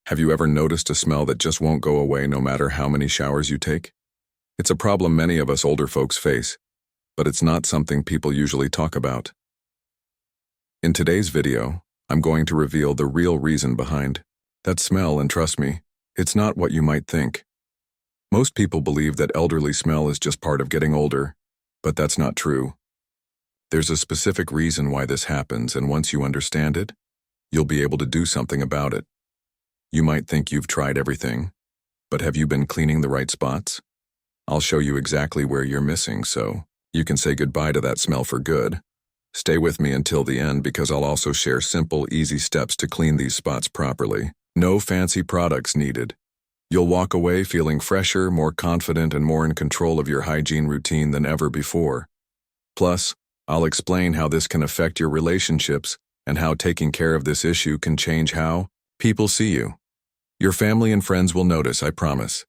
Have you ever noticed a smell that just won't go away no matter how many showers you take? It's a problem many of us older folks face, but it's not something people usually talk about. In today's video, I'm going to reveal the real reason behind that smell, and trust me, it's not what you might think. Most people believe that elderly smell is just part of getting older, but that's not true. There's a specific reason why this happens, and once you understand it, you'll be able to do something about it. You might think you've tried everything, but have you been cleaning the right spots? I'll show you exactly where you're missing so you can say goodbye to that smell for good. Stay with me until the end because I'll also share simple, easy steps to clean these spots properly. No fancy products needed. You'll walk away feeling fresher, more confident, and more in control of your hygiene routine than ever before. Plus, I'll explain how this can affect your relationships and how taking care of this issue can change how people see you. Your family and friends will notice, I promise.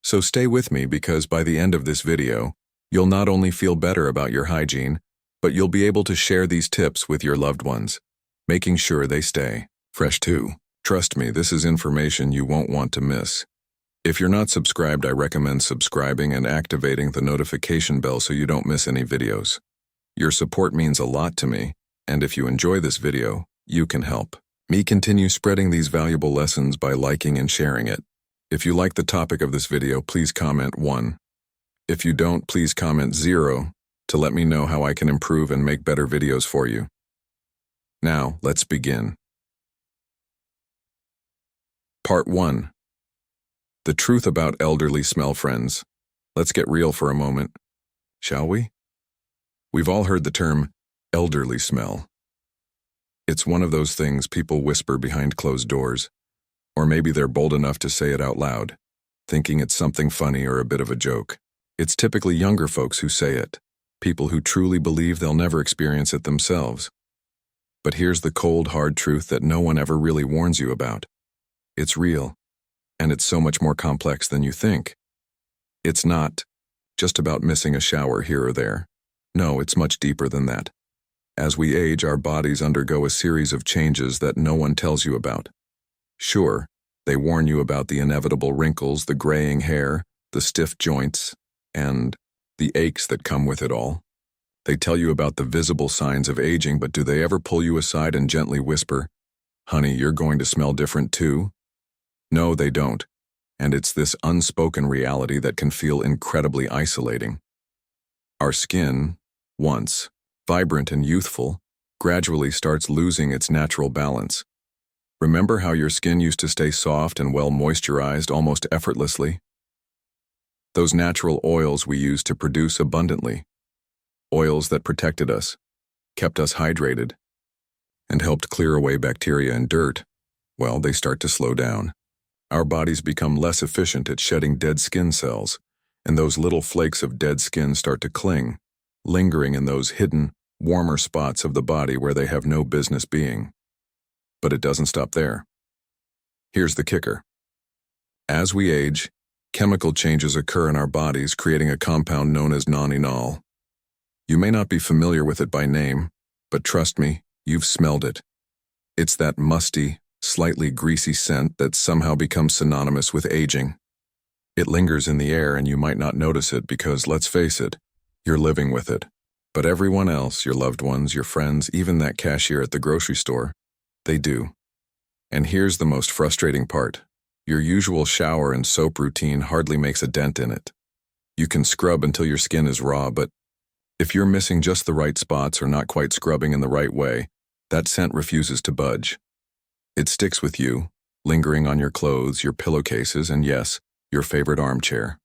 So stay with me because by the end of this video, you'll not only feel better about your hygiene, but you'll be able to share these tips with your loved ones, making sure they stay fresh too. Trust me, this is information you won't want to miss. If you're not subscribed, I recommend subscribing and activating the notification bell so you don't miss any videos. Your support means a lot to me, and if you enjoy this video, you can help me continue spreading these valuable lessons by liking and sharing it. If you like the topic of this video, please comment 1. If you don't, please comment 0 to let me know how I can improve and make better videos for you. Now, let's begin. Part 1. The truth about elderly smell, friends. Let's get real for a moment, shall we? We've all heard the term elderly smell. It's one of those things people whisper behind closed doors, or maybe they're bold enough to say it out loud, thinking it's something funny or a bit of a joke. It's typically younger folks who say it, people who truly believe they'll never experience it themselves. But here's the cold, hard truth that no one ever really warns you about. It's real, and it's so much more complex than you think. It's not just about missing a shower here or there. No, it's much deeper than that. As we age, our bodies undergo a series of changes that no one tells you about. Sure, they warn you about the inevitable wrinkles, the graying hair, the stiff joints, and the aches that come with it all. They tell you about the visible signs of aging, but do they ever pull you aside and gently whisper, "Honey, you're going to smell different too"? No, they don't. And it's this unspoken reality that can feel incredibly isolating. Our skin, once vibrant and youthful, gradually starts losing its natural balance. Remember how your skin used to stay soft and well moisturized almost effortlessly? Those natural oils we used to produce abundantly. Oils that protected us, kept us hydrated, and helped clear away bacteria and dirt. Well, they start to slow down. Our bodies become less efficient at shedding dead skin cells, and those little flakes of dead skin start to cling, lingering in those hidden, warmer spots of the body where they have no business being. But it doesn't stop there. Here's the kicker. As we age, chemical changes occur in our bodies, creating a compound known as NonInol. You may not be familiar with it by name, but trust me, you've smelled it. It's that musty, slightly greasy scent that somehow becomes synonymous with aging. It lingers in the air and you might not notice it because, let's face it, you're living with it. But everyone else, your loved ones, your friends, even that cashier at the grocery store, they do. And here's the most frustrating part. Your usual shower and soap routine hardly makes a dent in it. You can scrub until your skin is raw, but if you're missing just the right spots or not quite scrubbing in the right way, that scent refuses to budge. It sticks with you, lingering on your clothes, your pillowcases, and yes, your favorite armchair.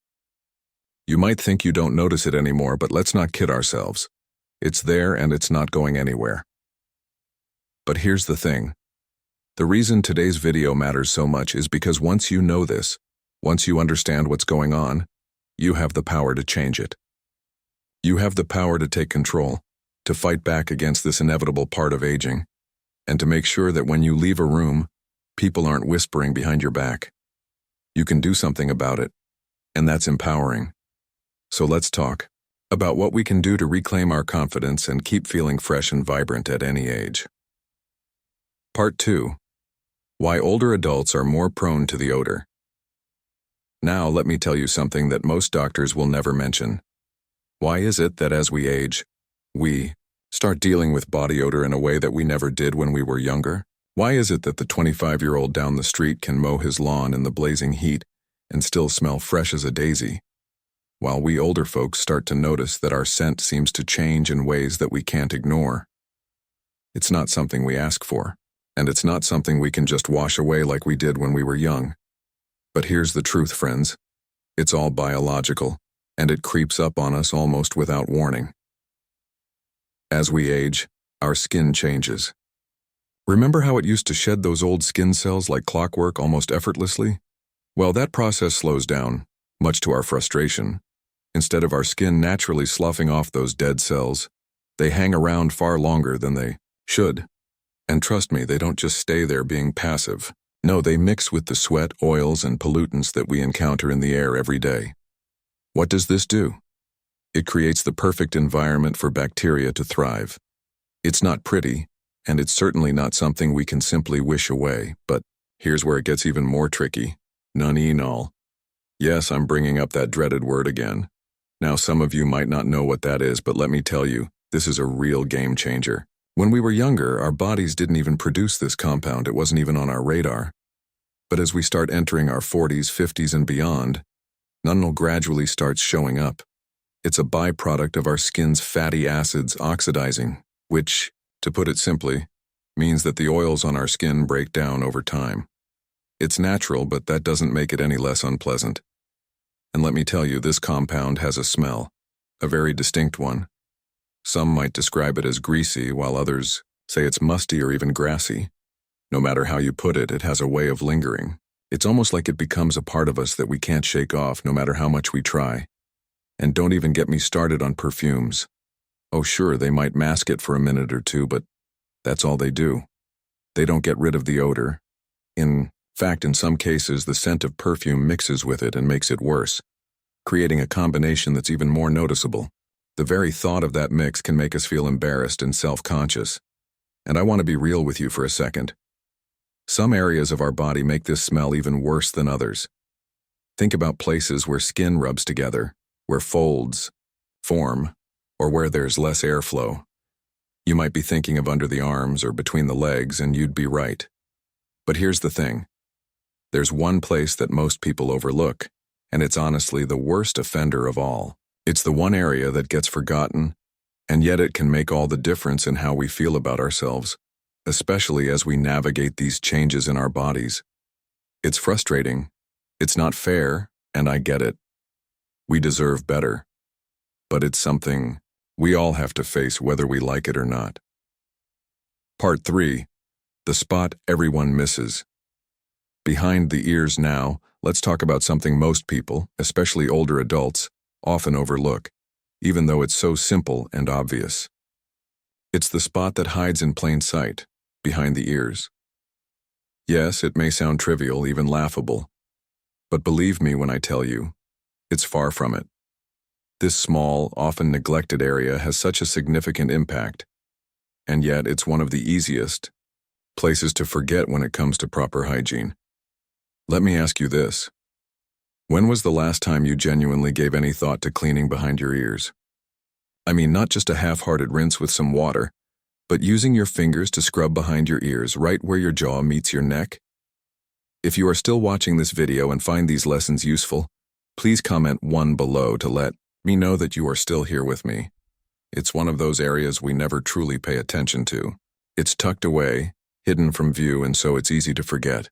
You might think you don't notice it anymore, but let's not kid ourselves. It's there and it's not going anywhere. But here's the thing. The reason today's video matters so much is because once you know this, once you understand what's going on, you have the power to change it. You have the power to take control, to fight back against this inevitable part of aging, and to make sure that when you leave a room, people aren't whispering behind your back. You can do something about it, and that's empowering. So let's talk about what we can do to reclaim our confidence and keep feeling fresh and vibrant at any age. Part 2. Why older adults are more prone to the odor. Now let me tell you something that most doctors will never mention. Why is it that as we age, we start dealing with body odor in a way that we never did when we were younger? Why is it that the 25-year-old down the street can mow his lawn in the blazing heat and still smell fresh as a daisy, while we older folks start to notice that our scent seems to change in ways that we can't ignore? It's not something we ask for, and it's not something we can just wash away like we did when we were young. But here's the truth, friends. It's all biological, and it creeps up on us almost without warning. As we age, our skin changes. Remember how it used to shed those old skin cells like clockwork almost effortlessly? Well, that process slows down, much to our frustration. Instead of our skin naturally sloughing off those dead cells, they hang around far longer than they should. And trust me, they don't just stay there being passive. No, they mix with the sweat, oils, and pollutants that we encounter in the air every day. What does this do? It creates the perfect environment for bacteria to thrive. It's not pretty, and it's certainly not something we can simply wish away, but here's where it gets even more tricky. NonInol. Yes, I'm bringing up that dreaded word again. Now, some of you might not know what that is, but let me tell you, this is a real game changer. When we were younger, our bodies didn't even produce this compound. It wasn't even on our radar. But as we start entering our 40s, 50s, and beyond, NonInol gradually starts showing up. It's a byproduct of our skin's fatty acids oxidizing, which, to put it simply, means that the oils on our skin break down over time. It's natural, but that doesn't make it any less unpleasant. And let me tell you, this compound has a smell, a very distinct one. Some might describe it as greasy, while others say it's musty or even grassy. No matter how you put it, it has a way of lingering. It's almost like it becomes a part of us that we can't shake off no matter how much we try. And don't even get me started on perfumes. Oh sure, they might mask it for a minute or two, but that's all they do. They don't get rid of the odor. In fact, in some cases, the scent of perfume mixes with it and makes it worse, creating a combination that's even more noticeable. The very thought of that mix can make us feel embarrassed and self-conscious. And I want to be real with you for a second. Some areas of our body make this smell even worse than others. Think about places where skin rubs together, where folds form, or where there's less airflow. You might be thinking of under the arms or between the legs, and you'd be right. But here's the thing. There's one place that most people overlook, and it's honestly the worst offender of all. It's the one area that gets forgotten, and yet it can make all the difference in how we feel about ourselves, especially as we navigate these changes in our bodies. It's frustrating, it's not fair, and I get it. We deserve better. But it's something we all have to face whether we like it or not. Part 3. The spot everyone misses. Behind the ears now, let's talk about something most people, especially older adults, often overlook, even though it's so simple and obvious. It's the spot that hides in plain sight, behind the ears. Yes, it may sound trivial, even laughable, but believe me when I tell you, it's far from it. This small, often neglected area has such a significant impact, and yet it's one of the easiest places to forget when it comes to proper hygiene. Let me ask you this. When was the last time you genuinely gave any thought to cleaning behind your ears? I mean, not just a half-hearted rinse with some water, but using your fingers to scrub behind your ears right where your jaw meets your neck? If you are still watching this video and find these lessons useful, please comment 1 below to let me know that you are still here with me. It's one of those areas we never truly pay attention to. It's tucked away, hidden from view, and so it's easy to forget.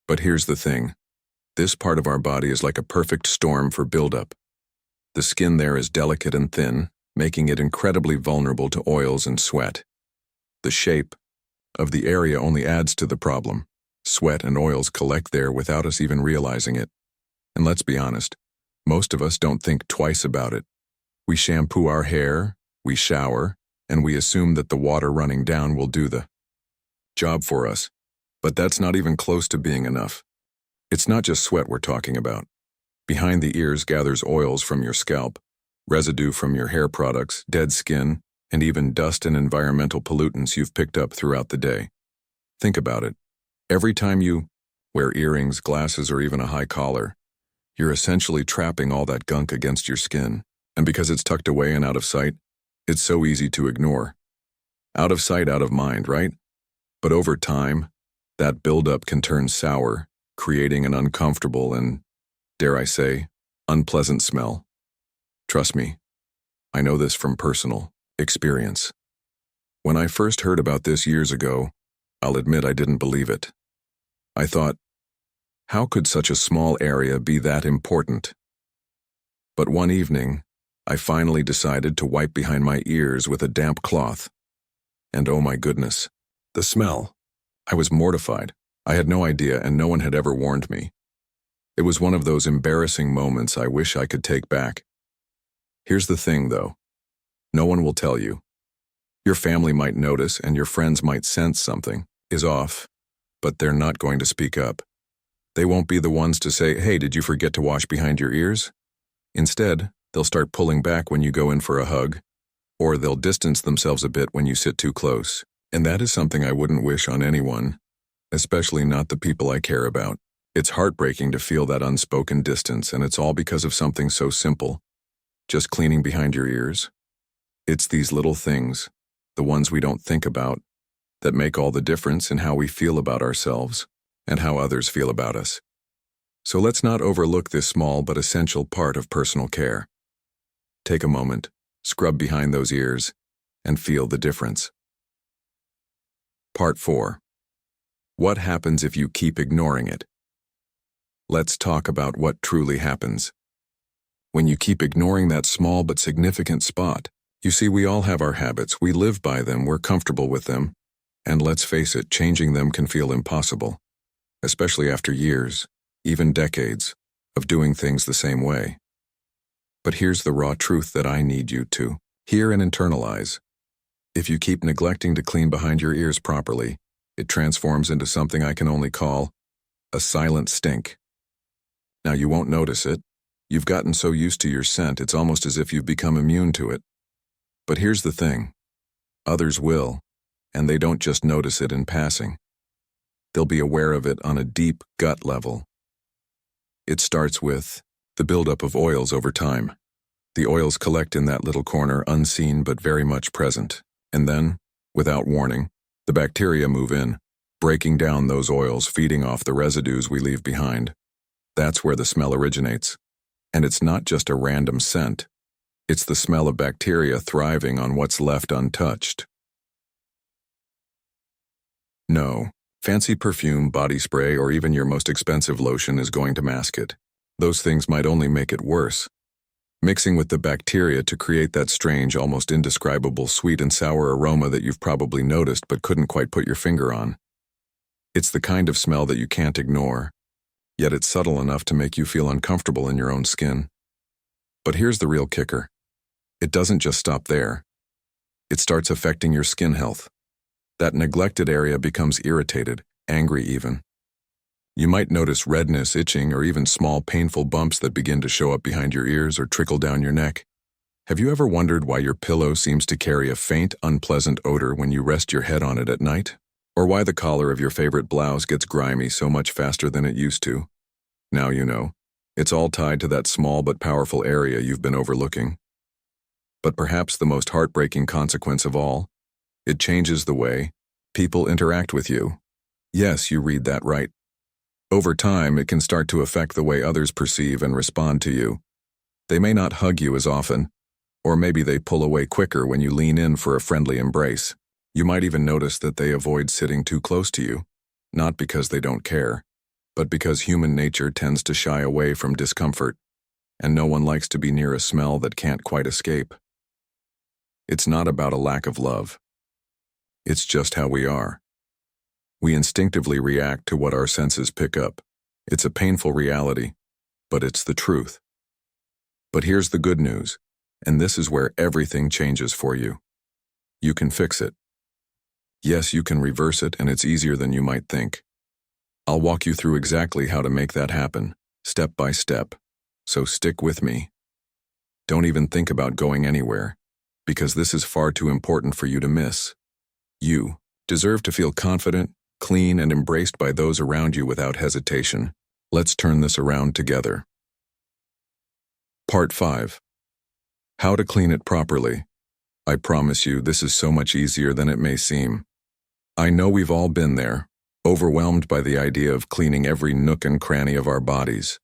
But here's the thing. This part of our body is like a perfect storm for buildup. The skin there is delicate and thin, making it incredibly vulnerable to oils and sweat. The shape of the area only adds to the problem. Sweat and oils collect there without us even realizing it. And let's be honest, most of us don't think twice about it. We shampoo our hair, we shower, and we assume that the water running down will do the job for us. But that's not even close to being enough. It's not just sweat we're talking about. Behind the ears gathers oils from your scalp, residue from your hair products, dead skin, and even dust and environmental pollutants you've picked up throughout the day. Think about it. Every time you wear earrings, glasses, or even a high collar, you're essentially trapping all that gunk against your skin. And because it's tucked away and out of sight, it's so easy to ignore. Out of sight, out of mind, right? But over time, that buildup can turn sour, creating an uncomfortable and, dare I say, unpleasant smell. Trust me, I know this from personal experience. When I first heard about this years ago, I'll admit I didn't believe it. I thought, how could such a small area be that important? But one evening, I finally decided to wipe behind my ears with a damp cloth. And oh my goodness, the smell. I was mortified. I had no idea, and no one had ever warned me. It was one of those embarrassing moments I wish I could take back. Here's the thing, though. No one will tell you. Your family might notice, and your friends might sense something is off, but they're not going to speak up. They won't be the ones to say, hey, did you forget to wash behind your ears? Instead, they'll start pulling back when you go in for a hug, or they'll distance themselves a bit when you sit too close. And that is something I wouldn't wish on anyone, especially not the people I care about. It's heartbreaking to feel that unspoken distance, and it's all because of something so simple. Just cleaning behind your ears. It's these little things, the ones we don't think about, that make all the difference in how we feel about ourselves and how others feel about us. So let's not overlook this small but essential part of personal care. Take a moment, scrub behind those ears, and feel the difference. Part 4. What happens if you keep ignoring it? Let's talk about what truly happens. When you keep ignoring that small but significant spot, you see, we all have our habits, we live by them, we're comfortable with them, and let's face it, changing them can feel impossible, especially after years, even decades, of doing things the same way. But here's the raw truth that I need you to hear and internalize. If you keep neglecting to clean behind your ears properly, it transforms into something I can only call a silent stink. Now, you won't notice it. You've gotten so used to your scent, it's almost as if you've become immune to it. But here's the thing. Others will, and they don't just notice it in passing. They'll be aware of it on a deep gut level. It starts with the buildup of oils over time. The oils collect in that little corner, unseen but very much present. And then, without warning, the bacteria move in, breaking down those oils, feeding off the residues we leave behind. That's where the smell originates. And it's not just a random scent. It's the smell of bacteria thriving on what's left untouched. No, fancy perfume, body spray, or even your most expensive lotion is going to mask it. Those things might only make it worse, mixing with the bacteria to create that strange, almost indescribable sweet and sour aroma that you've probably noticed but couldn't quite put your finger on. It's the kind of smell that you can't ignore, yet it's subtle enough to make you feel uncomfortable in your own skin. But here's the real kicker. It doesn't just stop there. It starts affecting your skin health. That neglected area becomes irritated, angry even. You might notice redness, itching, or even small painful bumps that begin to show up behind your ears or trickle down your neck. Have you ever wondered why your pillow seems to carry a faint, unpleasant odor when you rest your head on it at night? Or why the collar of your favorite blouse gets grimy so much faster than it used to? Now you know. It's all tied to that small but powerful area you've been overlooking. But perhaps the most heartbreaking consequence of all, it changes the way people interact with you. Yes, you read that right. Over time, it can start to affect the way others perceive and respond to you. They may not hug you as often, or maybe they pull away quicker when you lean in for a friendly embrace. You might even notice that they avoid sitting too close to you, not because they don't care, but because human nature tends to shy away from discomfort, and no one likes to be near a smell that can't quite escape. It's not about a lack of love. It's just how we are. We instinctively react to what our senses pick up. It's a painful reality, but it's the truth. But here's the good news, and this is where everything changes for you. You can fix it. Yes, you can reverse it, and it's easier than you might think. I'll walk you through exactly how to make that happen, step by step, so stick with me. Don't even think about going anywhere, because this is far too important for you to miss. You deserve to feel confident, clean and embraced by those around you without hesitation. Let's turn this around together. Part 5. How to clean it properly. I promise you, this is so much easier than it may seem. I know we've all been there, overwhelmed by the idea of cleaning every nook and cranny of our bodies.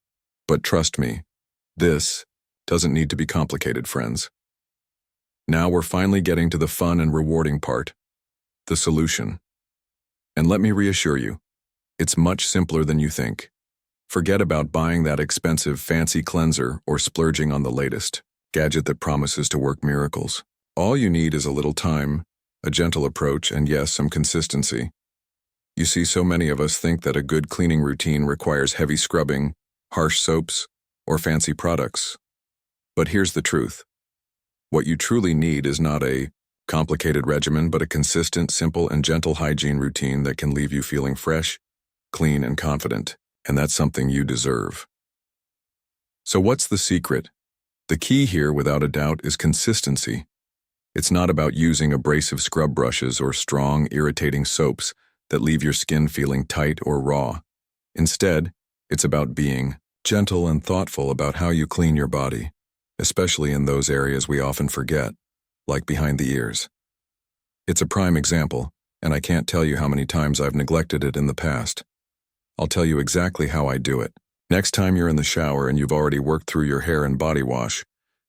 But trust me, this doesn't need to be complicated, friends. Now we're finally getting to the fun and rewarding part, the solution. And let me reassure you, it's much simpler than you think. Forget about buying that expensive fancy cleanser or splurging on the latest gadget that promises to work miracles. All you need is a little time, a gentle approach, and yes, some consistency. You see, so many of us think that a good cleaning routine requires heavy scrubbing, harsh soaps, or fancy products. But here's the truth. What you truly need is not a complicated regimen, but a consistent, simple, and gentle hygiene routine that can leave you feeling fresh, clean, and confident. And that's something you deserve. So what's the secret? The key here, without a doubt, is consistency. It's not about using abrasive scrub brushes or strong, irritating soaps that leave your skin feeling tight or raw. Instead, it's about being gentle and thoughtful about how you clean your body, especially in those areas we often forget, like behind the ears. It's a prime example, and I can't tell you how many times I've neglected it in the past. I'll tell you exactly how I do it. Next time you're in the shower and you've already worked through your hair and body wash,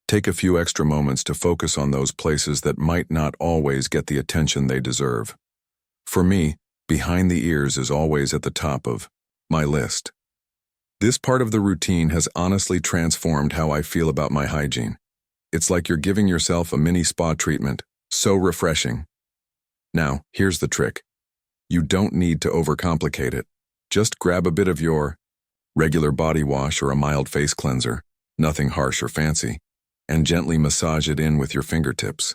take a few extra moments to focus on those places that might not always get the attention they deserve. For me, behind the ears is always at the top of my list. This part of the routine has honestly transformed how I feel about my hygiene. It's like you're giving yourself a mini spa treatment, so refreshing. Now, here's the trick. You don't need to overcomplicate it. Just grab a bit of your regular body wash or a mild face cleanser, nothing harsh or fancy, and gently massage it in with your fingertips.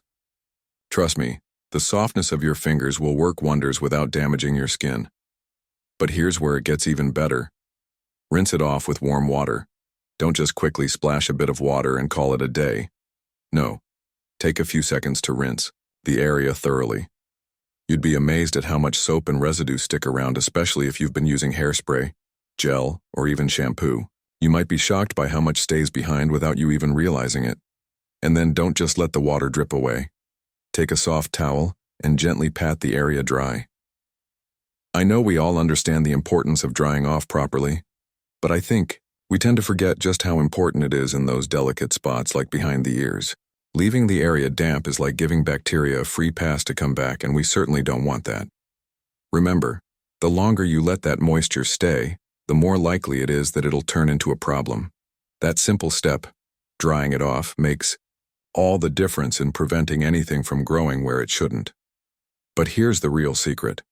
Trust me, the softness of your fingers will work wonders without damaging your skin. But here's where it gets even better. Rinse it off with warm water. Don't just quickly splash a bit of water and call it a day. No, take a few seconds to rinse the area thoroughly. You'd be amazed at how much soap and residue stick around, especially if you've been using hairspray, gel, or even shampoo. You might be shocked by how much stays behind without you even realizing it. And then don't just let the water drip away. Take a soft towel and gently pat the area dry. I know we all understand the importance of drying off properly, but I think we tend to forget just how important it is in those delicate spots like behind the ears. Leaving the area damp is like giving bacteria a free pass to come back, and we certainly don't want that. Remember, the longer you let that moisture stay, the more likely it is that it'll turn into a problem. That simple step, drying it off, makes all the difference in preventing anything from growing where it shouldn't. But here's the real secret,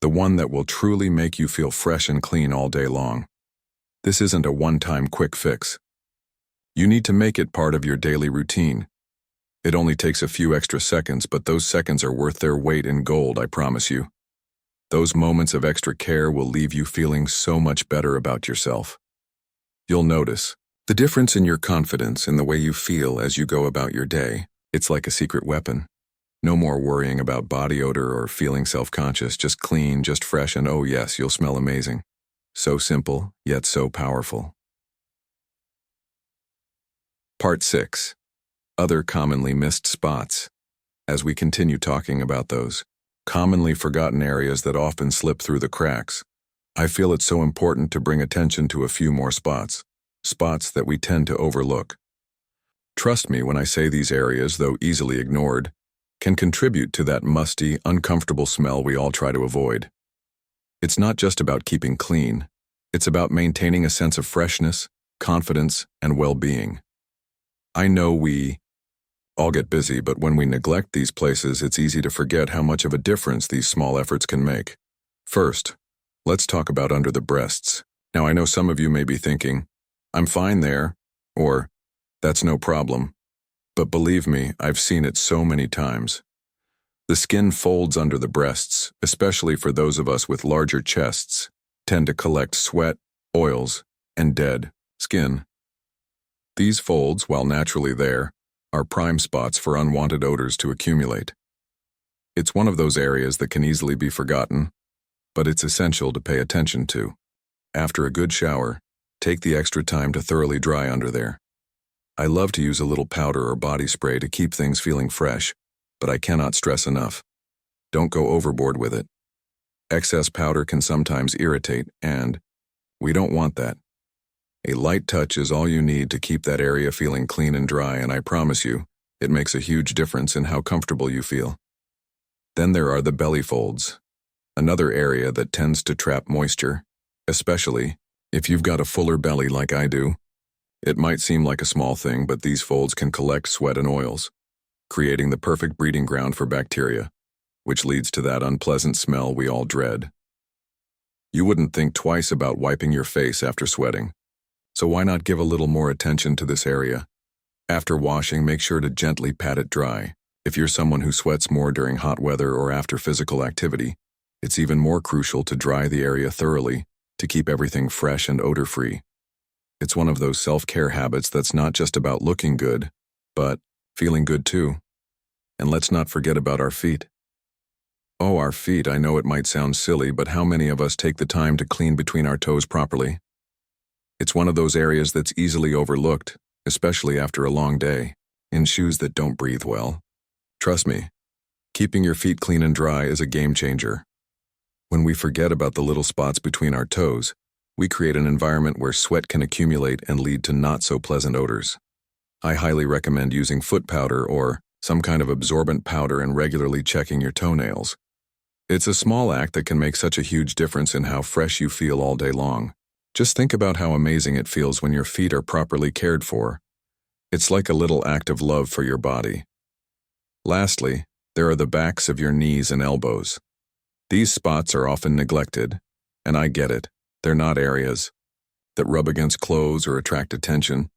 the one that will truly make you feel fresh and clean all day long. This isn't a one-time quick fix. You need to make it part of your daily routine. It only takes a few extra seconds, but those seconds are worth their weight in gold, I promise you. Those moments of extra care will leave you feeling so much better about yourself. You'll notice the difference in your confidence in the way you feel as you go about your day. It's like a secret weapon. No more worrying about body odor or feeling self-conscious, just clean, just fresh, and oh yes, you'll smell amazing. So simple, yet so powerful. Part 6. Other commonly missed spots. As we continue talking about those commonly forgotten areas that often slip through the cracks, I feel it's so important to bring attention to a few more spots that we tend to overlook. Trust me when I say these areas, though easily ignored, can contribute to that musty, uncomfortable smell we all try to avoid. It's not just about keeping clean, it's about maintaining a sense of freshness, confidence, and well-being. I know we all get busy, but when we neglect these places, it's easy to forget how much of a difference these small efforts can make. First, let's talk about under the breasts. Now, I know some of you may be thinking, I'm fine there, or that's no problem. But believe me, I've seen it so many times. The skin folds under the breasts, especially for those of us with larger chests, tend to collect sweat, oils, and dead skin. These folds, while naturally there, are prime spots for unwanted odors to accumulate. It's one of those areas that can easily be forgotten, but it's essential to pay attention to. After a good shower, take the extra time to thoroughly dry under there. I love to use a little powder or body spray to keep things feeling fresh, but I cannot stress enough. Don't go overboard with it. Excess powder can sometimes irritate, and we don't want that. A light touch is all you need to keep that area feeling clean and dry, and I promise you, it makes a huge difference in how comfortable you feel. Then there are the belly folds, another area that tends to trap moisture, especially if you've got a fuller belly like I do. It might seem like a small thing, but these folds can collect sweat and oils, creating the perfect breeding ground for bacteria, which leads to that unpleasant smell we all dread. You wouldn't think twice about wiping your face after sweating, so why not give a little more attention to this area? After washing, make sure to gently pat it dry. If you're someone who sweats more during hot weather or after physical activity, it's even more crucial to dry the area thoroughly to keep everything fresh and odor-free. It's one of those self-care habits that's not just about looking good, but feeling good too. And let's not forget about our feet. Oh, our feet, I know it might sound silly, but how many of us take the time to clean between our toes properly? It's one of those areas that's easily overlooked, especially after a long day, in shoes that don't breathe well. Trust me, keeping your feet clean and dry is a game changer. When we forget about the little spots between our toes, we create an environment where sweat can accumulate and lead to not-so-pleasant odors. I highly recommend using foot powder or some kind of absorbent powder and regularly checking your toenails. It's a small act that can make such a huge difference in how fresh you feel all day long. Just think about how amazing it feels when your feet are properly cared for. It's like a little act of love for your body. Lastly, there are the backs of your knees and elbows. These spots are often neglected, and I get it. They're not areas that rub against clothes or attract attention,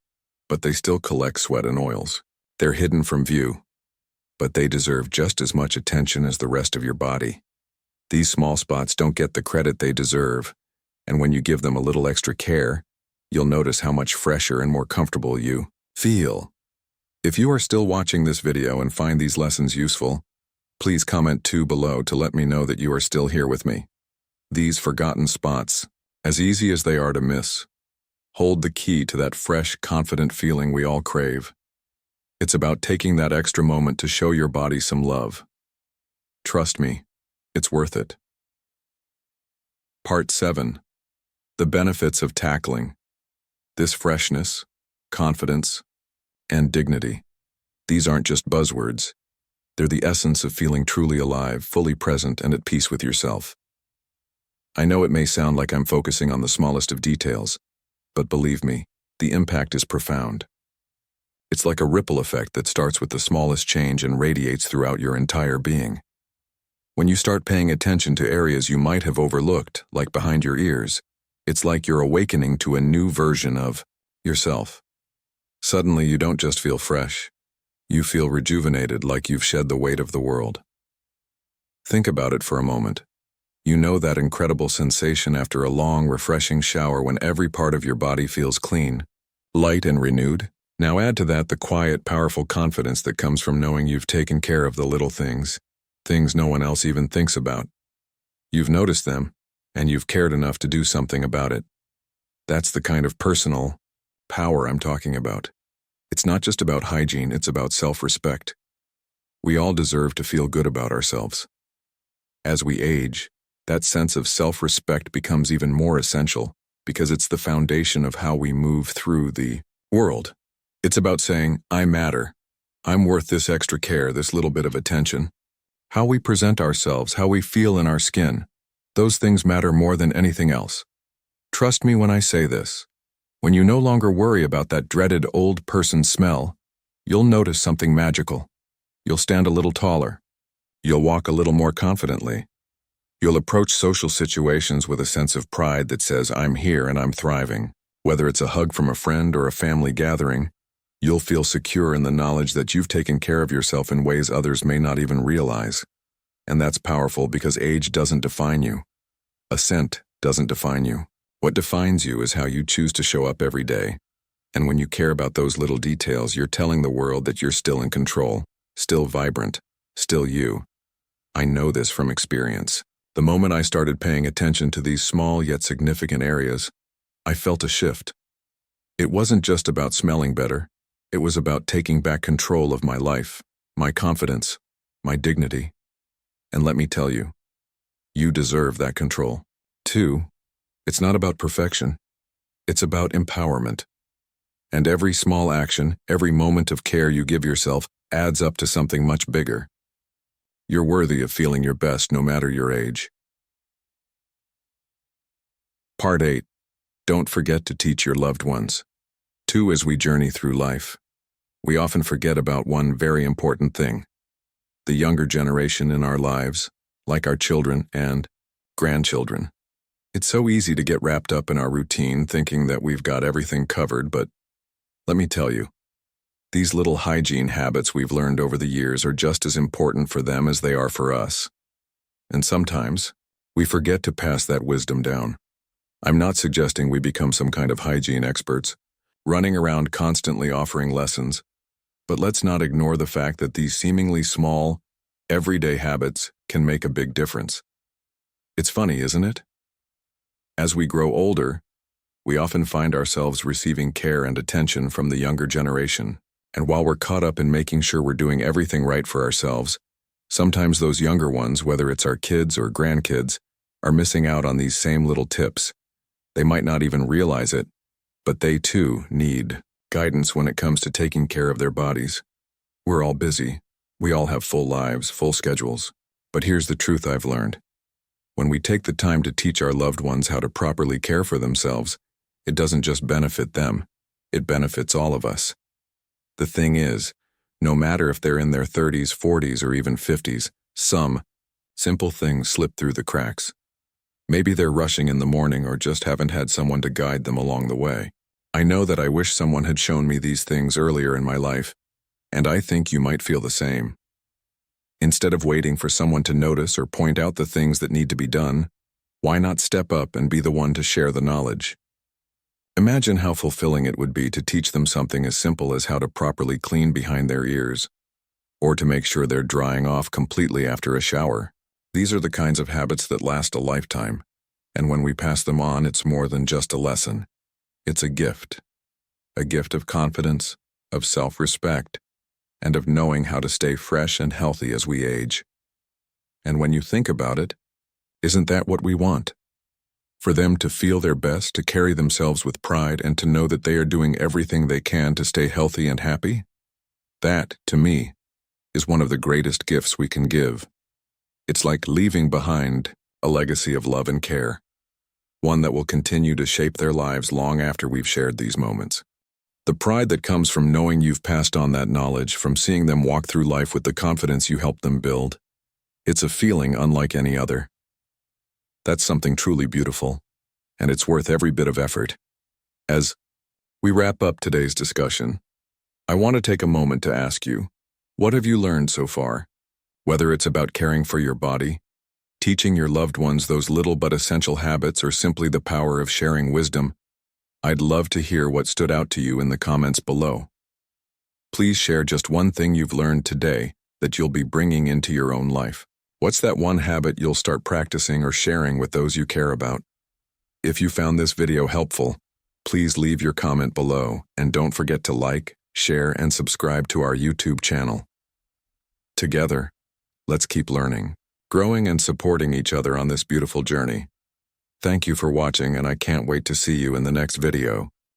but they still collect sweat and oils. They're hidden from view, but they deserve just as much attention as the rest of your body. These small spots don't get the credit they deserve, and when you give them a little extra care, you'll notice how much fresher and more comfortable you feel. If you are still watching this video and find these lessons useful, please comment below to let me know that you are still here with me. These forgotten spots, as easy as they are to miss, hold the key to that fresh, confident feeling we all crave. It's about taking that extra moment to show your body some love. Trust me, it's worth it. Part 7. The benefits of tackling this freshness, confidence, and dignity. These aren't just buzzwords. They're the essence of feeling truly alive, fully present, and at peace with yourself. I know it may sound like I'm focusing on the smallest of details, but believe me, the impact is profound. It's like a ripple effect that starts with the smallest change and radiates throughout your entire being. When you start paying attention to areas you might have overlooked, like behind your ears, it's like you're awakening to a new version of yourself. Suddenly, you don't just feel fresh. You feel rejuvenated, like you've shed the weight of the world. Think about it for a moment. You know that incredible sensation after a long, refreshing shower when every part of your body feels clean, light, and renewed? Now add to that the quiet, powerful confidence that comes from knowing you've taken care of the little things no one else even thinks about. You've noticed them, and you've cared enough to do something about it. That's the kind of personal power I'm talking about. It's not just about hygiene, it's about self-respect. We all deserve to feel good about ourselves. As we age, that sense of self-respect becomes even more essential because it's the foundation of how we move through the world. It's about saying, I matter. I'm worth this extra care, this little bit of attention. How we present ourselves, how we feel in our skin, those things matter more than anything else. Trust me when I say this. When you no longer worry about that dreaded old person smell, you'll notice something magical. You'll stand a little taller. You'll walk a little more confidently. You'll approach social situations with a sense of pride that says, I'm here and I'm thriving. Whether it's a hug from a friend or a family gathering, you'll feel secure in the knowledge that you've taken care of yourself in ways others may not even realize. And that's powerful because age doesn't define you. A scent doesn't define you. What defines you is how you choose to show up every day. And when you care about those little details, you're telling the world that you're still in control, still vibrant, still you. I know this from experience. The moment I started paying attention to these small yet significant areas, I felt a shift. It wasn't just about smelling better. It was about taking back control of my life, my confidence, my dignity. And let me tell you, you deserve that control. 2, it's not about perfection. It's about empowerment. And every small action, every moment of care you give yourself adds up to something much bigger. You're worthy of feeling your best no matter your age. Part 8. Don't forget to teach your loved ones. 2. As we journey through life, we often forget about one very important thing. The younger generation in our lives, like our children and grandchildren. It's so easy to get wrapped up in our routine thinking that we've got everything covered, but let me tell you, these little hygiene habits we've learned over the years are just as important for them as they are for us. And sometimes, we forget to pass that wisdom down. I'm not suggesting we become some kind of hygiene experts, running around constantly offering lessons, but let's not ignore the fact that these seemingly small, everyday habits can make a big difference. It's funny, isn't it? As we grow older, we often find ourselves receiving care and attention from the younger generation, and while we're caught up in making sure we're doing everything right for ourselves, sometimes those younger ones, whether it's our kids or grandkids, are missing out on these same little tips. They might not even realize it, but they too need guidance when it comes to taking care of their bodies. We're all busy. We all have full lives, full schedules. But here's the truth I've learned. When we take the time to teach our loved ones how to properly care for themselves, it doesn't just benefit them, it benefits all of us. The thing is, no matter if they're in their 30s, 40s, or even 50s, some simple things slip through the cracks. Maybe they're rushing in the morning or just haven't had someone to guide them along the way. I know that I wish someone had shown me these things earlier in my life, and I think you might feel the same. Instead of waiting for someone to notice or point out the things that need to be done, why not step up and be the one to share the knowledge? Imagine how fulfilling it would be to teach them something as simple as how to properly clean behind their ears, or to make sure they're drying off completely after a shower. These are the kinds of habits that last a lifetime, and when we pass them on, it's more than just a lesson. It's a gift of confidence, of self-respect, and of knowing how to stay fresh and healthy as we age. And when you think about it, isn't that what we want? For them to feel their best, to carry themselves with pride, and to know that they are doing everything they can to stay healthy and happy? That, to me, is one of the greatest gifts we can give. It's like leaving behind a legacy of love and care, one that will continue to shape their lives long after we've shared these moments. The pride that comes from knowing you've passed on that knowledge, from seeing them walk through life with the confidence you helped them build, it's a feeling unlike any other. That's something truly beautiful, and it's worth every bit of effort. As we wrap up today's discussion, I want to take a moment to ask you, what have you learned so far? Whether it's about caring for your body, teaching your loved ones those little but essential habits, or simply the power of sharing wisdom, I'd love to hear what stood out to you in the comments below. Please share just one thing you've learned today that you'll be bringing into your own life. What's that one habit you'll start practicing or sharing with those you care about? If you found this video helpful, please leave your comment below, and don't forget to like, share, and subscribe to our YouTube channel. Together, let's keep learning, growing, and supporting each other on this beautiful journey. Thank you for watching, and I can't wait to see you in the next video.